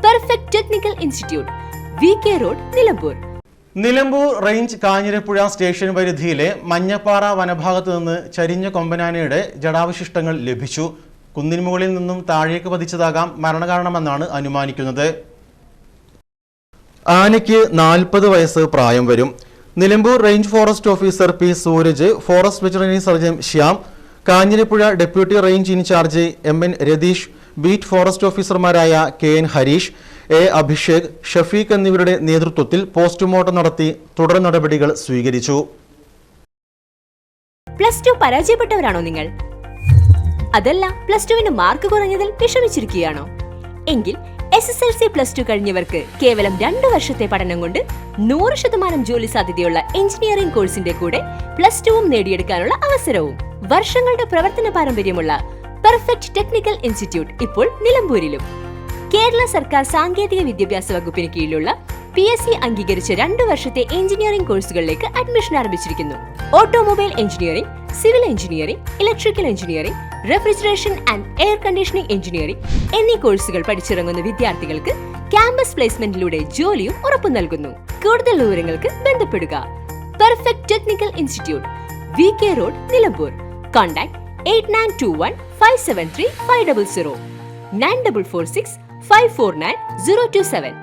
Perfect technical institute, VK road, Nilambur. Nilambur range Kanjirappuzha station പരിധിയിലെ മഞ്ഞപ്പാറ വനഭാഗത്ത് നിന്ന് ചരിഞ്ഞ കൊമ്പനാനയുടെ ജഡാവശിഷ്ടങ്ങൾ ലഭിച്ചു. കുന്നിന് മുകളിൽ നിന്നും താഴേക്ക് പതിച്ചതാകാം മരണകാരണമെന്നാണ് അനുമാനിക്കുന്നത്. ആനയ്ക്ക് 40 വയസ്സ് പ്രായം വരും. Nilambur range forest officer P. Sooraj, forest veterinary surgeon Shyam, Kanjirappuzha deputy range incharge MN Ratheesh, beat forest ഓഫീസർമാരായ KN ഹരീഷ്, A. അഭിഷേക്, ഷഫീഖ് എന്നിവരുടെ നേതൃത്വത്തിൽ പോസ്റ്റ്മോർട്ടം നടത്തി തുടർ നടപടികൾ സ്വീകരിച്ചു. +2 പരാജയപ്പെട്ടവരാണോ നിങ്ങൾ? അതല്ല +2 മാർക്ക് കുറഞ്ഞതിൽ വിഷമിച്ചിരിക്കുകയാണോ? എങ്കിൽ SSLC +2 കഴിഞ്ഞവർക്ക് കേവലം 2 വർഷത്തെ പഠനം കൊണ്ട് 100% ജോലി സാധ്യതയുള്ള എഞ്ചിനീയറിംഗ് കോഴ്സിന്റെ കൂടെ +2 നേടിയെടുക്കാനുള്ള അവസരവും. വർഷങ്ങളുടെ പ്രവർത്തന പാരമ്പര്യമുള്ള പെർഫെക്റ്റ് ടെക്നിക്കൽ ഇൻസ്റ്റിറ്റ്യൂട്ട് ഇപ്പോൾ നിലമ്പൂരിലും. കേരള സർക്കാർ സാങ്കേതിക വിദ്യാഭ്യാസ വകുപ്പിന് കീഴിലുള്ള PSC അംഗീകരിച്ച 2 വർഷത്തെ എഞ്ചിനീയറിംഗ് കോഴ്സുകളിലേക്ക് അഡ്മിഷൻ ആരംഭിച്ചിരിക്കുന്നു. Automobile engineering, civil engineering, electrical engineering, refrigeration and air conditioning engineering എന്നീ കോഴ്സുകൾ പഠിച്ചിറങ്ങുന്ന വിദ്യാർത്ഥികൾക്ക് ക്യാമ്പസ് പ്ലേസ്മെന്റിലൂടെ ജോലിയും ഉറപ്പു നൽകുന്നു. കൂടുതൽ വിവരങ്ങൾക്ക് ബന്ധപ്പെടുക. Perfect technical institute, VK road, Nilambur. Contact 8921 573 500 9446 549 027.